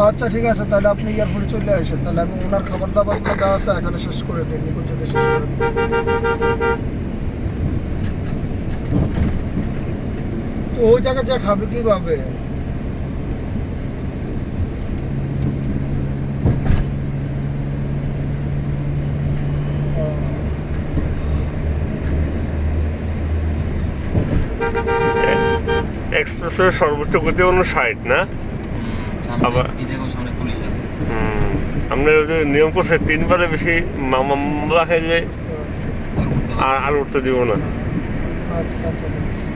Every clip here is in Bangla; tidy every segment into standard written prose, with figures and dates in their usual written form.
আচ্ছা ঠিক আছে, তাহলে আপনি এয়ারপোর্টে চলে আসেন, তাহলে আমি ওনার খাবার দাবারগুলো যা আছে এখানে শেষ করে দিন, নিকুঞ্জতে শেষ করে দিন। তো ওই জায়গায় যা খাবে কিভাবে? এক্সপ্রেসের সর্বোচ্চ গতি হলো 60 না? আবার এই জায়গায় সামনে পুলিশ আছে। আপনার ওই যে নিয়ম করছে 3 বারে বেশি মামলা খাইলে বুঝতে পারছি। আর উঠতে দিব না। আচ্ছা আচ্ছা ঠিক আছে।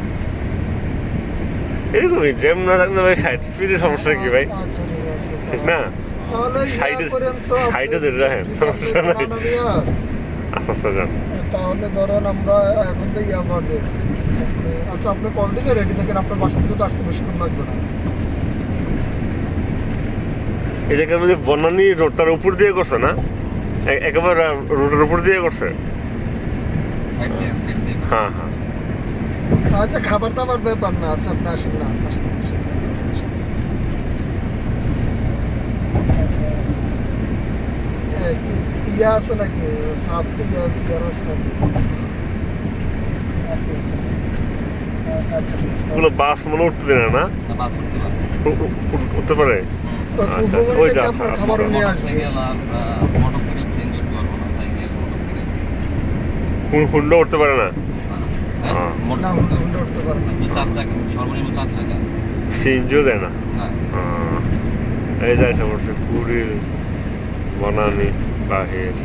এরকমই জ্যাম না থাকলে ভাই 60 স্পিডে সমস্যা কি ভাই? আচ্ছা ঠিক আছে, ঠিক না? তাহলে সাইডে করেন তো সাইডে ধরে রাখেন, সমস্যা নাই। আচ্ছা আচ্ছা যান। তাহলে ধরেন আমরা এখন তো ইয়া বাজে, আচ্ছা আপনি কল দিলে রেডি থাকেন, আপনার বাসা থেকে তো আসতে বেশিক্ষণ লাগবে না। এটাকে আমাদের বনানী রোডটার উপর দিয়ে করছে না? একেবারে রোডের উপর দিয়ে করছে। সাইড দিয়ে হ্যাঁ হ্যাঁ। আচ্ছা খাবার দাবার ব্যাপার না, আচ্ছা আপনি আসেন না, আসেন আসেন, আসেন। আচ্ছা, ইয়া আছে নাকি সাত ইয়ার আছে নাকি? আছে আছে। আচ্ছা ঠিক আছে। ওগুলো বাস মনে উঠতে দেয় না? না বাস উঠতে পারে। উঠতে পারে? তো আচ্ছা, ফুলবাড়ি ওই থেকে যা, আপনার আচ্ছা, খাবার আচ্ছা। নিয়ে আসবে। মোটরসাইকেল আর মোটরসাইকেল চেঞ্জ করতে পারবো না, সাইকেল মোটরসাইকেল হুন্ডা উঠতে পারে না? হ্যাঁ না মোটরসাইকেল হুন্ডা উঠতে পারবে না। শুধু 4 চাকা, সর্বনিম্ন 4 চাকা। সিএনজিও দেয় না? হ্যাঁ এই যাই সমস্যা কুড়িল বনানী বাহির।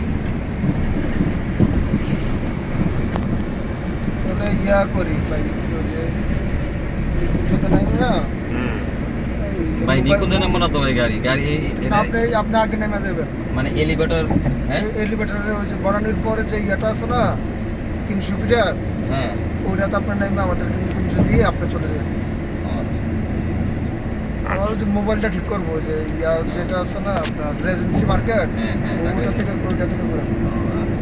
তাহলে ইয়া করি ভাই, ওই যে নিকুঞ্জতে নাই না, ভাই নিকুঞ্জ নামবো না তো ভাই, গাড়ি আপনি আপনি আগে নেমে যাবেন মানে এলিভেটর। হ্যাঁ এলিভেটরে ওই যে বরানির পরে যে ইয়েটা আছে না 300 ফিটার, হ্যাঁ ওইটাতে আপনার নেমে আমাদেরকে নিকুঞ্জ দিয়ে আপনি চলে যাবেন। আচ্ছা ঠিক আছে। আমরা ওই যে মোবাইলটা ঠিক করবো, যে ইয়া যেটা আছে না আপনার রেজেন্সি মার্কেট, হ্যাঁ হ্যাঁ ওইটা থেকে ঘুরে। আচ্ছা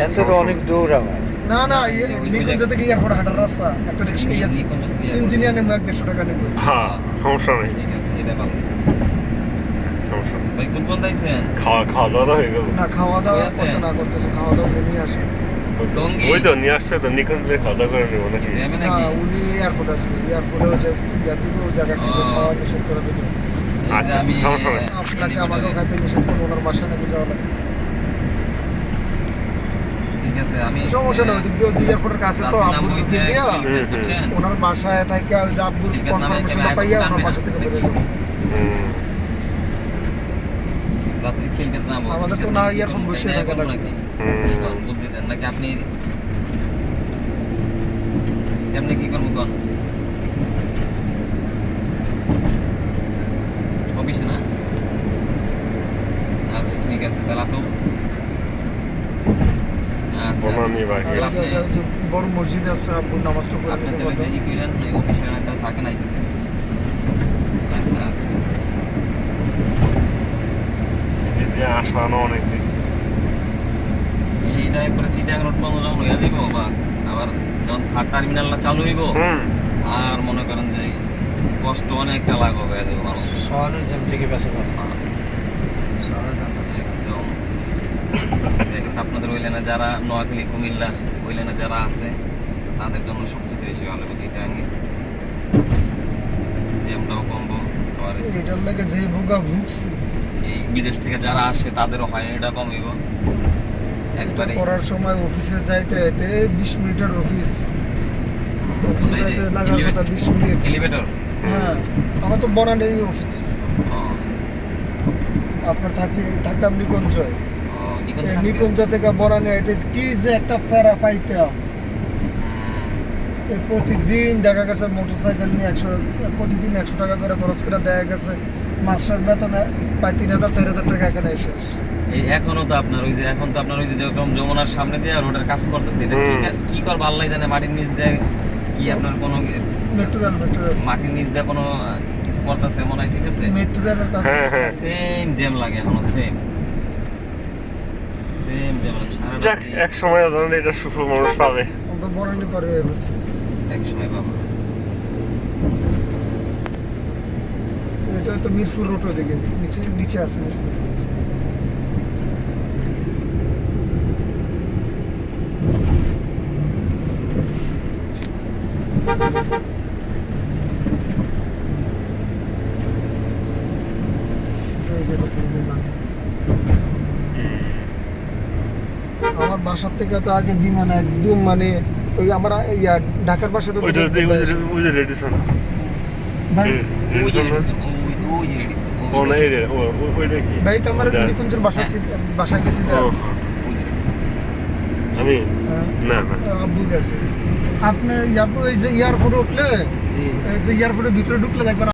এত তো অনেক দূর আমার। না না নিকুঞ্জ থেকে এয়ারপোর্ট হাঁটার রাস্তা, একটা রিক্সা ইঞ্জিনিয়ার নেবো 150 টাকা নেবো। হ্যাঁ সমস্যা নেই, ঠিক আছে, এটা ভালো। সমস্যা নেই। ভাই কোন দাইছেন? খাওয়া দাওয়া হয়ে গেল। না খাওয়া দাওয়া ওই আছে? করতে না করতেছে, খাওয়া দাওয়া উনি নিয়ে আসবে। টঙ্গী? ওই তো নিয়ে আসছে তো, নিকন যে খাওয়া দাওয়া করে নেবো নাকি? জ্যামে না নাকি? উনি এয়ারপোর্ট আসবে, এয়ারপোর্টে ওই যে ইয়া দিবে, ওই জায়গাটা খাওয়া নিষেধ করে দেবে। এই যে আচ্ছা, আমি সমস্যা নেই। আপনাকে আমাকেও খাইতে নিষেধ করবো, ওনার বাসায় নাকি যাওয়া লাগে। ঠিক আছে আমি সমস্যা নেই, ওদিক দিয়ে ওই যে এয়ারপোর্টের কাছে তো নাম আব্বুর হইছে দিয়া বুঝছেন? ওনার বাসায় থেকে ওই যে আব্বুর কনফার্মেশনটা পাইয়া ওনার বাসা থেকে বেরোয় যাবো। রাত্রি খেলতে নামবো। আমাদের তো না ইয়ারফোন বসিয়ে থাকা লাগবে। নাকি বুদ্ধি দেন নাকি আপনি কেমনে কি করবো কোন অফিসে না? আচ্ছা ঠিক আছে, তাহলে আপনি আচ্ছা বনানী বাহির। তাহলে আপনি ওই যে বড় মসজিদ আছে, আব্বুর নামাজটা পড়ে আপনি নিতে তাহলে পারবেন। যে কইলেন অফিসে না তাহলে থাকে নাইতেছে। আচ্ছা দিদি আসানো অনেক দিন। এইটা একবারে চিটাং রোড পর্যন্ত যখন হয়ে যাইব বাস, আবার যখন থার্ড টার্মিনালটা চালু হইব আর মনে করেন যে কষ্ট অনেকটা লাগবে হয়ে যাবে মানুষ। শহরের জ্যাম থেকে বেঁচে যাবো। শহরের জ্যাম একদম দেখেছি আপনাদের ওই লাইনে যারা নোয়াখালী কুমিল্লা ওই লাইনে যারা আছে তাদের জন্য সবচেয়ে বেশি ভালো লাগে চিটাঙ্গে, জ্যামটাও কমবো। আবার এটার লাগে যে ভোগা ভুগছি, এই বিদেশ থেকে যারা আসে তাদেরও হয়রানিটা কমিব একবারে। করার সময় অফিসে যাইতে যাইতে 20 মিনিটের অফিস, অফিসে যাইতে লাগার কথা 20 মিনিট। এলিভেটর হ্যাঁ আমার তো বনানী অফিস, আপনার থাকতাম নিকুঞ্জয়, নিকুঞ্জ থেকে বনানী আইতে কি যে একটা ফেরা পাইতাম। এই প্রতিদিন দেখা গেছে মোটরসাইকেল নিয়ে প্রতিদিন 100 টাকা করে খরচ করে দেখা গেছে মাসের বেতনে প্রায় 3000-4000 টাকা এখানে এসে। এই এখনো তো আপনার ওই যে এখন তো আপনার ওই যে যেরকম যমুনার সামনে দিয়ে রোডের কাজ করতেছে, এটা কি করবে আল্লাহ জানে। মাটির নিচ দিয়ে কি আপনার কোনো মেট্রো মাটির নিচ দিয়ে কোনো কিছু করতেছে মনে হয়, ঠিক আছে। মেট্রো রেলের কাছে সেম জ্যাম লাগে এখনো, সেম জ্যাম লাগে সারা যাক, এক সময় ধরেন এটা সুফল মানুষ পাবে। আমরা বনানী পার হয়ে গেছি। এক সময় পাবো। এটা ওই তো মিরপুর রোড ওদিকে নিচে নিচে আছে মিরপুর। এই যে দেখুন বিমান। আমার বাসার থেকে তো আগে বিমান একদম মানে ওই আমরা ইয়া ঢাকার বাসা তো ওইটা ওই যে রেডিসন ভাই ওই যে রেডিসন, ওই যে রেডিসন, ও না এই রে ওইটা কি ভাই তো আমার ওইটা- নিকুঞ্জের বাসা বাসায় গেছি ও, ওই যে রেডিসন। আমি হ্যাঁ, না না আব্বু গেছে। আপনি এই যে এয়ারপোর্টে উঠলে জি। এই যে এয়ারপোর্টের ভিতরে ঢুকলে দেখবেন